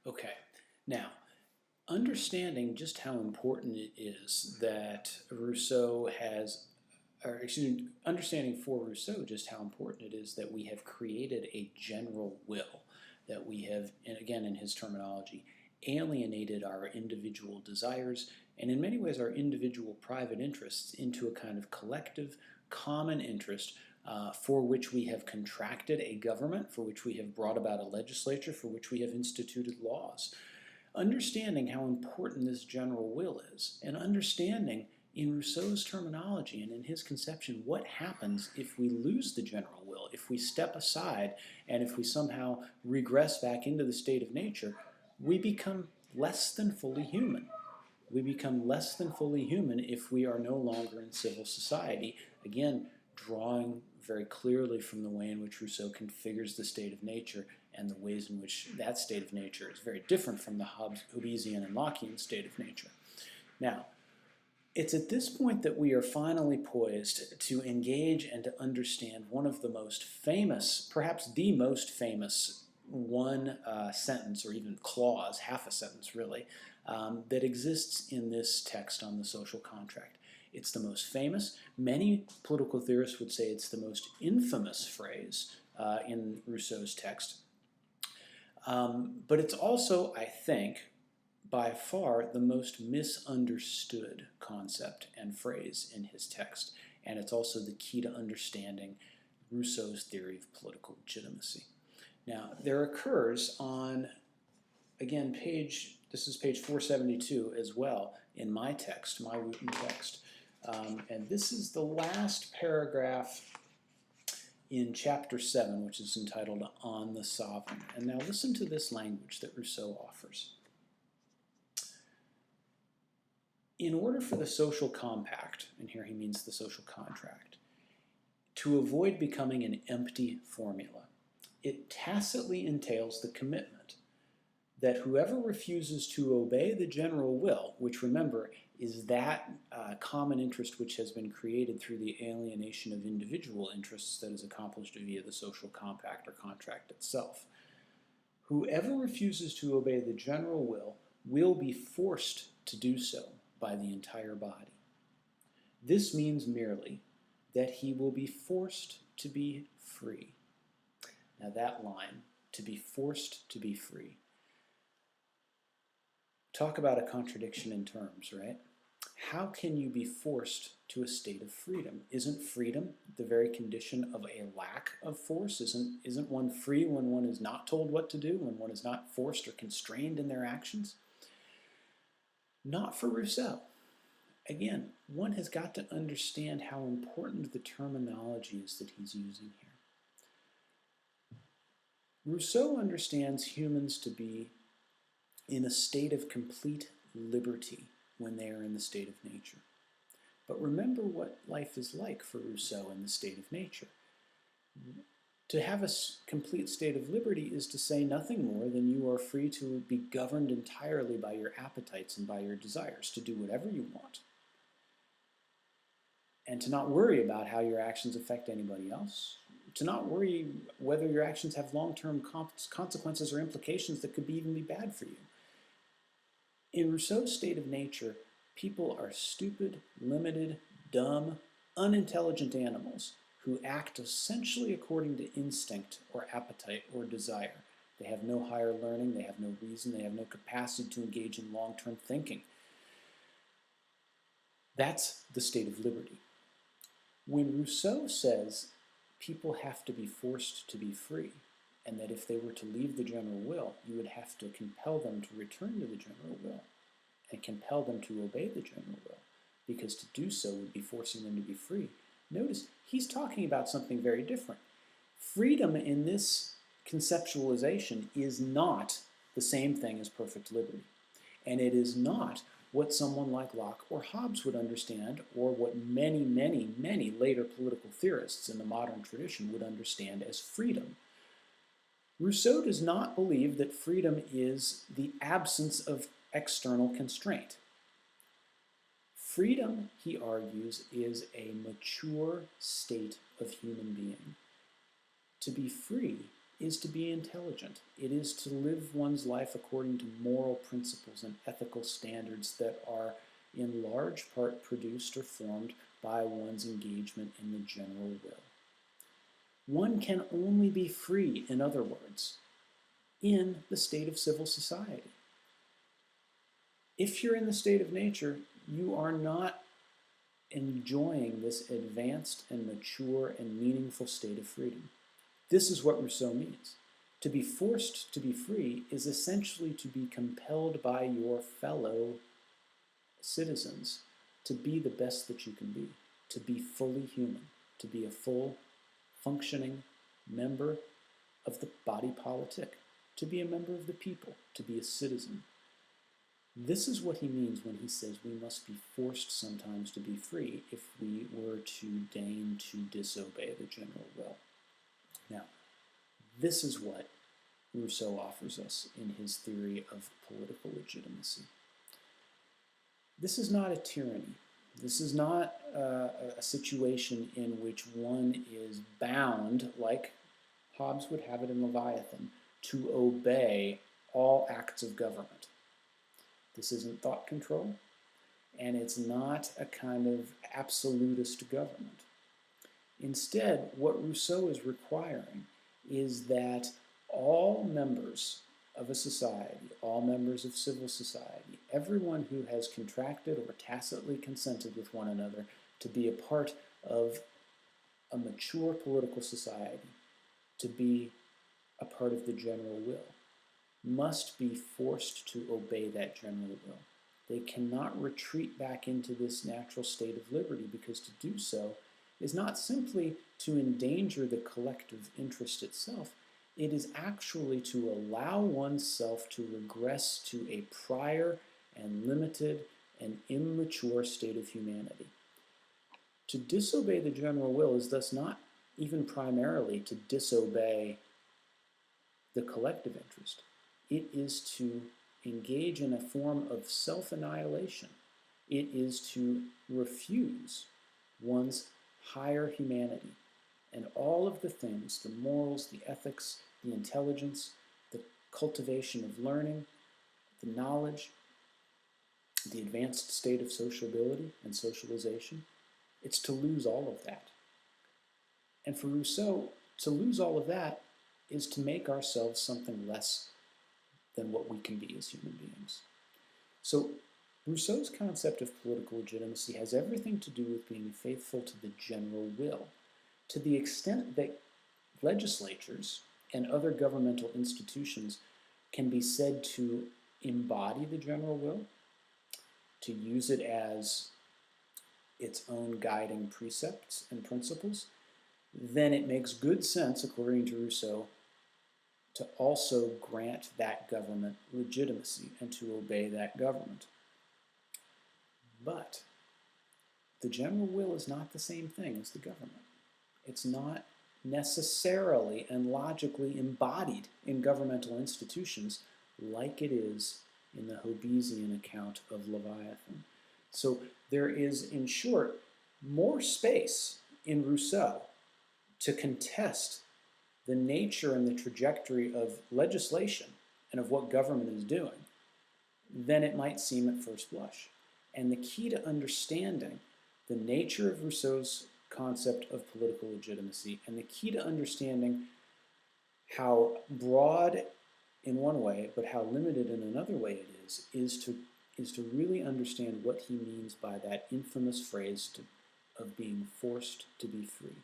Okay, now, understanding just how important it is that Rousseau has, or excuse me, understanding for Rousseau just how important it is that we have created a general will, that we have, and again in his terminology, alienated our individual desires and in many ways our individual private interests into a kind of collective common interest for which we have contracted a government, for which we have brought about a legislature, for which we have instituted laws. Understanding how important this general will is, and understanding in Rousseau's terminology and in his conception what happens if we lose the general will, if we step aside and if we somehow regress back into the state of nature, we become less than fully human. We become less than fully human if we are no longer in civil society. Again, drawing very clearly from the way in which Rousseau configures the state of nature and the ways in which that state of nature is very different from the Hobbesian and Lockean state of nature. Now, it's at this point that we are finally poised to engage and to understand one of the most famous, perhaps the most famous one sentence or even clause, half a sentence really, that exists in this text on the social contract. It's the most famous. Many political theorists would say it's the most infamous phrase in Rousseau's text. But it's also, I think, by far the most misunderstood concept and phrase in his text. And it's also the key to understanding Rousseau's theory of political legitimacy. Now, there occurs on, again, this is page 472 as well in my text, my Wooten text. And this is the last paragraph in chapter 7, which is entitled On the Sovereign. And now listen to this language that Rousseau offers. In order for the social compact, and here he means the social contract, to avoid becoming an empty formula, it tacitly entails the commitment that whoever refuses to obey the general will, which remember is that common interest which has been created through the alienation of individual interests that is accomplished via the social compact or contract itself. Whoever refuses to obey the general will be forced to do so by the entire body. This means merely that he will be forced to be free. Now that line, to be forced to be free. Talk about a contradiction in terms, right? How can you be forced to a state of freedom? Isn't freedom the very condition of a lack of force? Isn't one free when one is not told what to do, when one is not forced or constrained in their actions? Not for Rousseau. Again, one has got to understand how important the terminology is that he's using here. Rousseau understands humans to be in a state of complete liberty when they are in the state of nature. But remember what life is like for Rousseau in the state of nature. To have a complete state of liberty is to say nothing more than you are free to be governed entirely by your appetites and by your desires, to do whatever you want, and to not worry about how your actions affect anybody else, to not worry whether your actions have long-term consequences or implications that could even be bad for you. In Rousseau's state of nature, people are stupid, limited, dumb, unintelligent animals who act essentially according to instinct or appetite or desire. They have no higher learning, they have no reason, they have no capacity to engage in long-term thinking. That's the state of liberty. When Rousseau says people have to be forced to be free, and that if they were to leave the general will, you would have to compel them to return to the general will and compel them to obey the general will, because to do so would be forcing them to be free. Notice, he's talking about something very different. Freedom in this conceptualization is not the same thing as perfect liberty. And it is not what someone like Locke or Hobbes would understand, or what many, many, many later political theorists in the modern tradition would understand as freedom. Rousseau does not believe that freedom is the absence of external constraint. Freedom, he argues, is a mature state of human being. To be free is to be intelligent. It is to live one's life according to moral principles and ethical standards that are in large part produced or formed by one's engagement in the general will. One can only be free, in other words, in the state of civil society. If you're in the state of nature, you are not enjoying this advanced and mature and meaningful state of freedom. This is what Rousseau means. To be forced to be free is essentially to be compelled by your fellow citizens to be the best that you can be, to be fully human, to be a full, functioning member of the body politic, to be a member of the people, to be a citizen. This is what he means when he says we must be forced sometimes to be free if we were to deign to disobey the general will. Now, this is what Rousseau offers us in his theory of political legitimacy. This is not a tyranny. This is not a situation in which one is bound, like Hobbes would have it in Leviathan, to obey all acts of government. This isn't thought control, and it's not a kind of absolutist government. Instead, what Rousseau is requiring is that all members of a society, all members of civil society, everyone who has contracted or tacitly consented with one another to be a part of a mature political society, to be a part of the general will, must be forced to obey that general will. They cannot retreat back into this natural state of liberty, because to do so is not simply to endanger the collective interest itself, it is actually to allow oneself to regress to a prior and limited and immature state of humanity. To disobey the general will is thus not even primarily to disobey the collective interest. It is to engage in a form of self-annihilation. It is to refuse one's higher humanity and all of the things, the morals, the ethics, the intelligence, the cultivation of learning, the knowledge, the advanced state of sociability and socialization. It's to lose all of that. And for Rousseau, to lose all of that is to make ourselves something less than what we can be as human beings. So Rousseau's concept of political legitimacy has everything to do with being faithful to the general will, to the extent that legislatures and other governmental institutions can be said to embody the general will, to use it as its own guiding precepts and principles, then it makes good sense, according to Rousseau, to also grant that government legitimacy and to obey that government. But the general will is not the same thing as the government. It's not necessarily and logically embodied in governmental institutions like it is in the Hobbesian account of Leviathan. So there is, in short, more space in Rousseau to contest the nature and the trajectory of legislation and of what government is doing than it might seem at first blush. And the key to understanding the nature of Rousseau's concept of political legitimacy, and the key to understanding how broad in one way, but how limited in another way it is to really understand what he means by that infamous phrase of being forced to be free.